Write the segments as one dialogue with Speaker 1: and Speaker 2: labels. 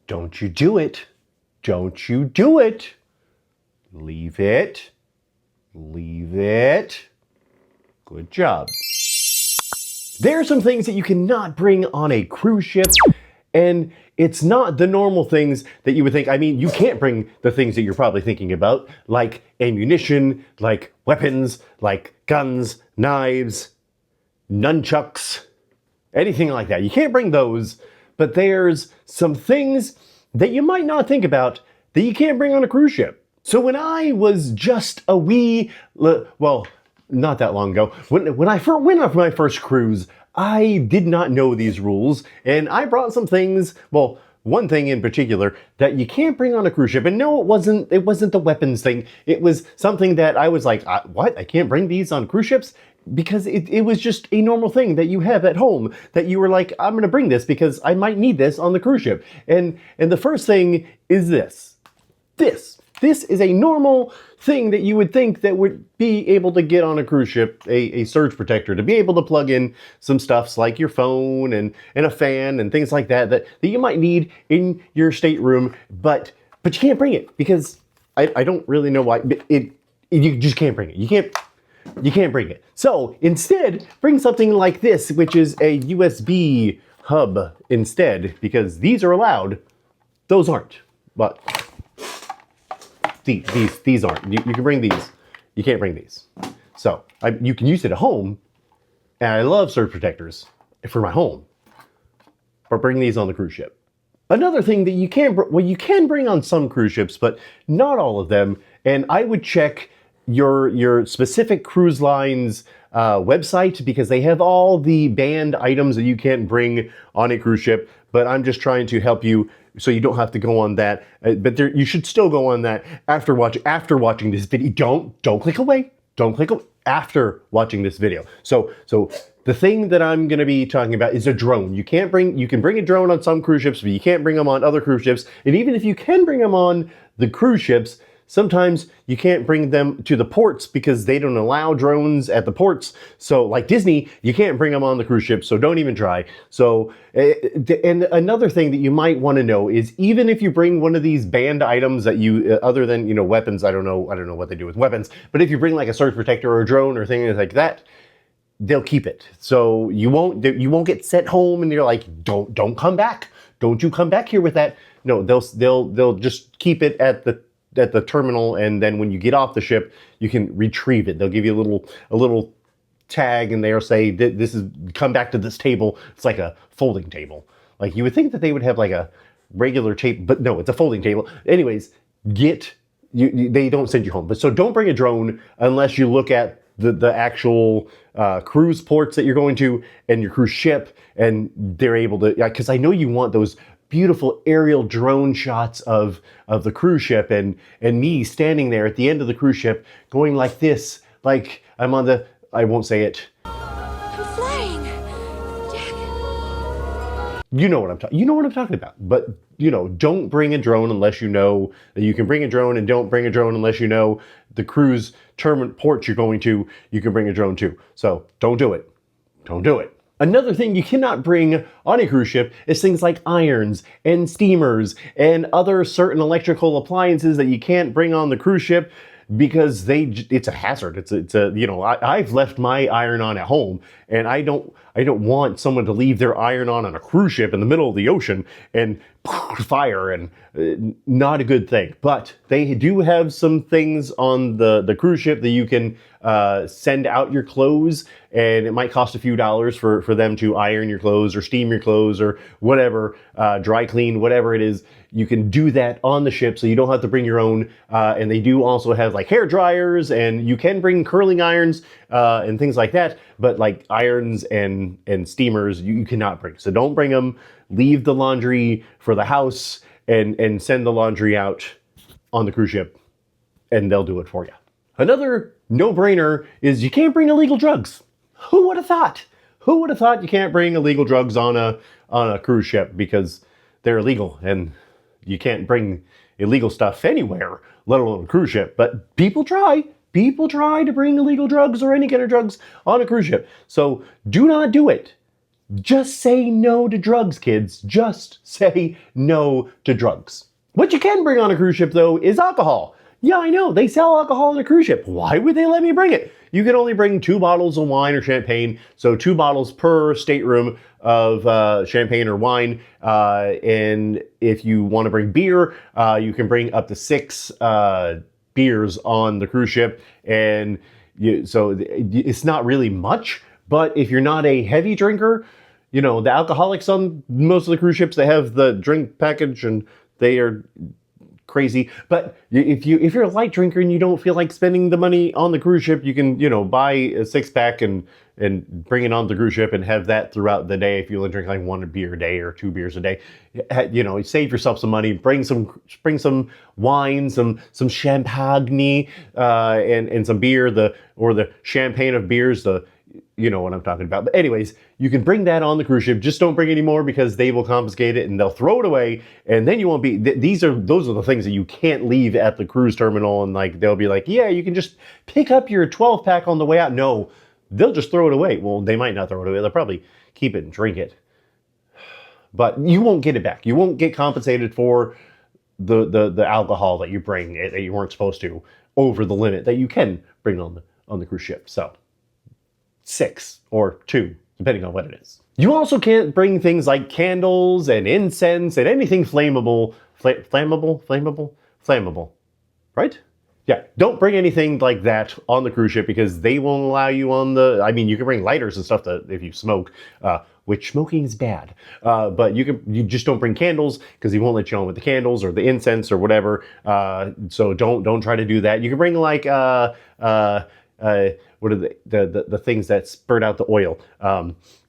Speaker 1: Don't you do it. Don't you do it. Leave it. Leave it. Good job. There are some things that you cannot bring on a cruise ship, and it's not the normal things that you would think. I mean, you can't bring the things that you're probably thinking about, like ammunition, like weapons, like guns, knives, nunchucks, anything like that. You can't bring those, but there's some things that you might not think about that you can't bring on a cruise ship. So when I was just a wee, well, not that long ago, when I went on my first cruise, I did not know these rules, and I brought some things, well, one thing in particular that you can't bring on a cruise ship. And no, it wasn't the weapons thing. It was something that I was like, what? I can't bring these on cruise ships? Because it was just a normal thing that you have at home that you were like, I'm going to bring this because I might need this on the cruise ship. And the first thing is this. This is a normal thing that you would think that would be able to get on a cruise ship, a surge protector, to be able to plug in some stuffs like your phone and a fan and things like that you might need in your stateroom, but you can't bring it because I don't really know why. You just can't bring it. You can't bring it. So instead, bring something like this, which is a USB hub instead, because these are allowed. Those aren't. But these aren't. You can bring these. You can't bring these. So you can use it at home, and I love surge protectors for my home, but bring these on the cruise ship. Another thing that you can bring on some cruise ships, but not all of them, and I would check your specific cruise line's website, because they have all the banned items that you can't bring on a cruise ship, but I'm just trying to help you so you don't have to go on that. But you should still go on that after watching this video. Don't click away. Don't click away after watching this video. So the thing that I'm going to be talking about is a drone. You can bring a drone on some cruise ships, but you can't bring them on other cruise ships. And even if you can bring them on the cruise ships, sometimes you can't bring them to the ports because they don't allow drones at the ports. So like Disney, you can't bring them on the cruise ship, so don't even try. So, and another thing that you might want to know is, even if you bring one of these banned items that you, other than, weapons, I don't know what they do with weapons, but if you bring like a surge protector or a drone or things like that, they'll keep it. So you won't get sent home and you're like, don't come back. Don't you come back here with that. No, they'll just keep it at the terminal, and then when you get off the ship, you can retrieve it. They'll give you a little tag, and they'll say, "This is, come back to this table." It's like a folding table. Like, you would think that they would have like a regular table, but no, it's a folding table. Anyways, they don't send you home. But so don't bring a drone unless you look at the actual cruise ports that you're going to and your cruise ship, and they're able to, because I know you want those beautiful aerial drone shots of the cruise ship and me standing there at the end of the cruise ship going like this, like I'm on the, I won't say it.
Speaker 2: I'm flying, Jack.
Speaker 1: You know what I'm talking about. But don't bring a drone unless you know that you can bring a drone, and don't bring a drone unless you know the cruise terminal ports you're going to, you can bring a drone too. So don't do it. Don't do it. Another thing you cannot bring on a cruise ship is things like irons and steamers and other certain electrical appliances that you can't bring on the cruise ship, because it's a hazard. I've left my iron on at home, and I don't want someone to leave their iron on a cruise ship in the middle of the ocean and fire, and not a good thing. But they do have some things on the cruise ship that you can send out your clothes, and it might cost a few dollars for them to iron your clothes or steam your clothes or whatever, dry clean, whatever it is. You can do that on the ship, so you don't have to bring your own. And they do also have like hair dryers, and you can bring curling irons and things like that. But like irons and steamers, you cannot bring. So don't bring them. Leave the laundry for the house, and send the laundry out on the cruise ship, and they'll do it for you. Another no-brainer is you can't bring illegal drugs. Who would have thought? Who would have thought you can't bring illegal drugs on a cruise ship, because they're illegal, and you can't bring illegal stuff anywhere, let alone a cruise ship. But people try. People try to bring illegal drugs or any kind of drugs on a cruise ship. So do not do it. Just say no to drugs, kids. Just say no to drugs. What you can bring on a cruise ship, though, is alcohol. Yeah, I know, they sell alcohol on a cruise ship. Why would they let me bring it? You can only bring 2 bottles of wine or champagne, so 2 bottles per stateroom of champagne or wine. And if you want to bring beer, you can bring up to 6 beers on the cruise ship. And so it's not really much, but if you're not a heavy drinker, the alcoholics on most of the cruise ships, they have the drink package and they are crazy. But if you're a light drinker and you don't feel like spending the money on the cruise ship, you can, buy a 6-pack and bring it on the cruise ship and have that throughout the day. If you only drink like 1 beer a day or 2 beers a day, save yourself some money, bring some wine, some champagne, and some beer, the champagne of beers, you know what I'm talking about. But anyways, you can bring that on the cruise ship. Just don't bring any more because they will confiscate it and they'll throw it away. And then you won't be, those are the things that you can't leave at the cruise terminal. And they'll be like, yeah, you can just pick up your 12-pack on the way out. No, they'll just throw it away. Well, they might not throw it away. They'll probably keep it and drink it. But you won't get it back. You won't get compensated for the alcohol that you bring that you weren't supposed to over the limit that you can bring on the cruise ship. So 6 or 2, depending on what it is. You also can't bring things like candles and incense and anything flammable, right? Yeah, don't bring anything like that on the cruise ship because they won't allow you on you can bring lighters and stuff if you smoke, which smoking is bad. But you just don't bring candles because he won't let you on with the candles or the incense or whatever. So don't try to do that. You can bring what are the things that spurt out the oil?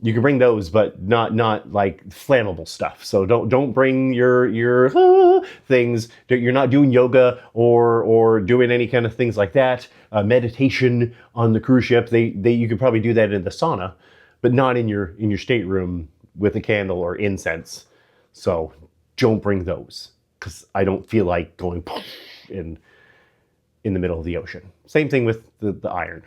Speaker 1: You can bring those, but not like flammable stuff. So don't bring your things. You're not doing yoga or doing any kind of things like that. Meditation on the cruise ship. You could probably do that in the sauna, but not in your stateroom with a candle or incense. So don't bring those because I don't feel like going in the middle of the ocean. Same thing with the iron.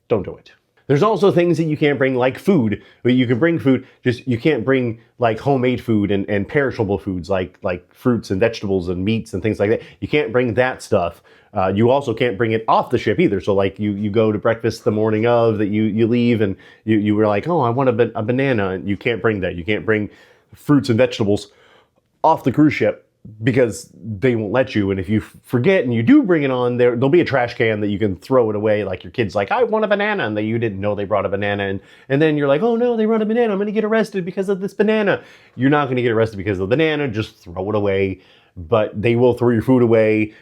Speaker 1: Don't do it. There's also things that you can't bring, like food. You can bring food, just you can't bring like homemade food and perishable foods like fruits and vegetables and meats and things like that. You can't bring that stuff. You also can't bring it off the ship either. So like you go to breakfast the morning of that you leave and you were like, oh, I want a banana. And you can't bring that. You can't bring fruits and vegetables off the cruise ship because they won't let you. And if you forget and you do bring it on, there'll be a trash can that you can throw it away. Like your kid's like, I want a banana, and you didn't know they brought a banana, and then you're like, oh no, they brought a banana, I'm gonna get arrested because of this banana. You're not gonna get arrested because of the banana, just throw it away. But they will throw your food away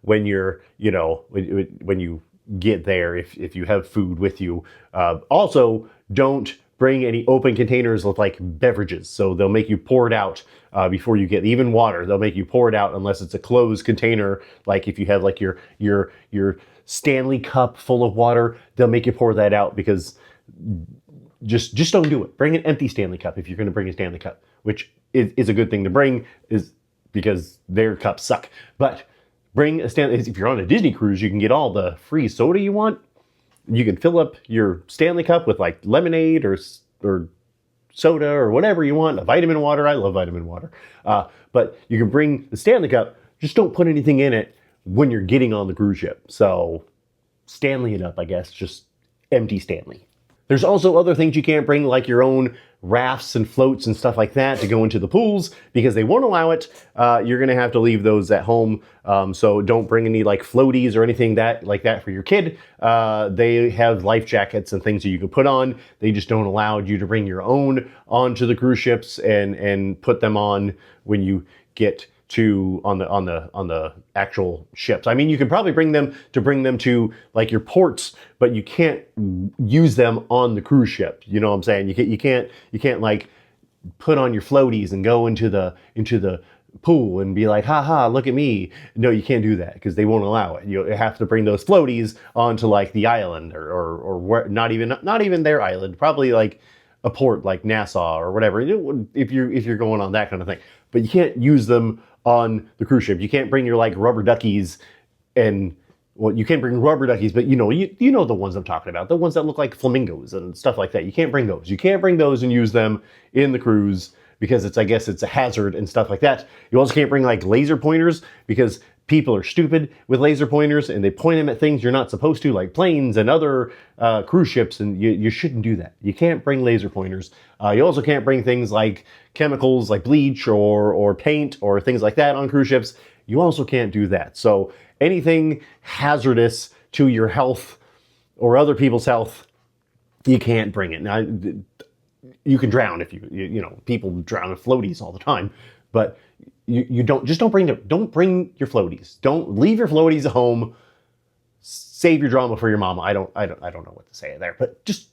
Speaker 1: when you're, when you get there, if you have food with you. Also, don't bring any open containers with like beverages. So they'll make you pour it out before you get even water. They'll make you pour it out unless it's a closed container. Like if you have like your Stanley cup full of water, they'll make you pour that out because just don't do it. Bring an empty Stanley cup if you're going to bring a Stanley cup, which is a good thing to bring is because their cups suck. But bring a Stanley, if you're on a Disney cruise, you can get all the free soda you want. You can fill up your Stanley cup with like lemonade or soda or whatever you want, a vitamin water. I love vitamin water. But you can bring the Stanley cup, just don't put anything in it when you're getting on the cruise ship. So Stanley it up, I guess, just empty Stanley. There's also other things you can't bring, like your own rafts and floats and stuff like that to go into the pools because they won't allow it. You're going to have to leave those at home. So don't bring any like floaties or anything like that for your kid. They have life jackets and things that you can put on. They just don't allow you to bring your own onto the cruise ships and put them on when you get to on the actual ships. I mean, you could probably bring them to like your ports, but you can't use them on the cruise ship. You know what I'm saying? You can't like put on your floaties and go into the pool and be like, haha, look at me. No, you can't do that because they won't allow it. You have to bring those floaties onto like the island or where, not even their island, probably like a port like Nassau or whatever, if you're going on that kind of thing. But you can't use them on the cruise ship. You can't bring your like rubber duckies and well, you can't bring rubber duckies, but you know the ones I'm talking about, the ones that look like flamingos and stuff like that. You can't bring those. You can't bring those and use them in the cruise because I guess it's a hazard and stuff like that. You also can't bring like laser pointers because people are stupid with laser pointers and they point them at things you're not supposed to, like planes and other cruise ships, and you shouldn't do that. You can't bring laser pointers. You also can't bring things like chemicals like bleach or paint or things like that on cruise ships. You also can't do that. So anything hazardous to your health or other people's health, you can't bring it. Now, you can drown if you know, people drown in floaties all the time, but you don't bring them. Don't bring your floaties. Don't leave your floaties at home. Save your drama for your mama. I don't know what to say there, but just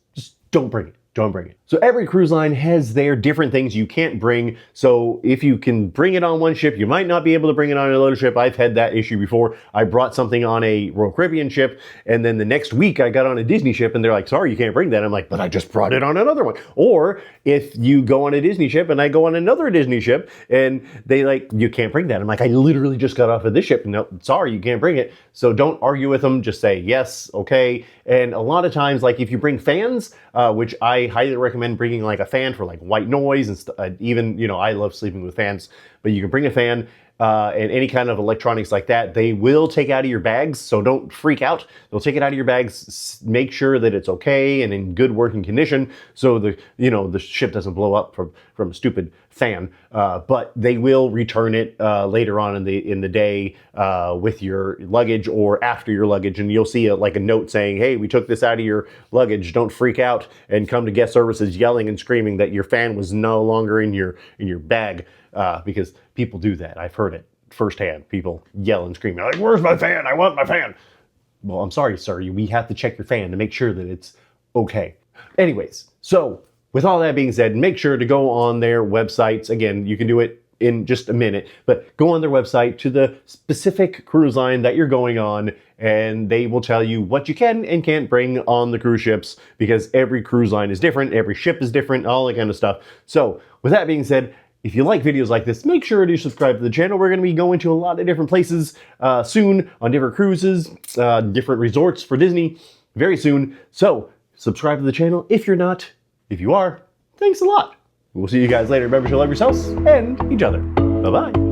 Speaker 1: don't bring it. Don't bring it. So every cruise line has their different things you can't bring. So if you can bring it on one ship, you might not be able to bring it on another ship. I've had that issue before. I brought something on a Royal Caribbean ship, and then the next week I got on a Disney ship and they're like, sorry, you can't bring that. I'm like, but I just brought it on another one. Or if you go on a Disney ship and I go on another Disney ship and they like, you can't bring that. I'm like, I literally just got off of this ship. No, sorry, you can't bring it. So don't argue with them. Just say, yes, okay. And a lot of times, like if you bring fans, which I highly recommend bringing like a fan for like white noise and even, you know, I love sleeping with fans, but you can bring a fan and any kind of electronics like that. They will take out of your bags, so don't freak out. They'll take it out of your bags, make sure that it's okay and in good working condition, so the ship doesn't blow up from a stupid fan. But they will return it later on in the day with your luggage or after your luggage, and you'll see like a note saying, "Hey, we took this out of your luggage. Don't freak out and come to guest services yelling and screaming that your fan was no longer in your bag." Because people do that. I've heard it firsthand. People yell and scream, like, "Where's my fan? I want my fan." Well, I'm sorry, sir. We have to check your fan to make sure that it's okay. Anyways, so with all that being said, make sure to go on their websites. Again, you can do it in just a minute, but go on their website to the specific cruise line that you're going on, and they will tell you what you can and can't bring on the cruise ships, because every cruise line is different, every ship is different, all that kind of stuff. So with that being said, if you like videos like this, make sure to subscribe to the channel. We're going to be going to a lot of different places soon, on different cruises, different resorts for Disney very soon. So subscribe to the channel if you're not. If you are, thanks a lot. We'll see you guys later. Remember to love yourselves and each other. Bye-bye.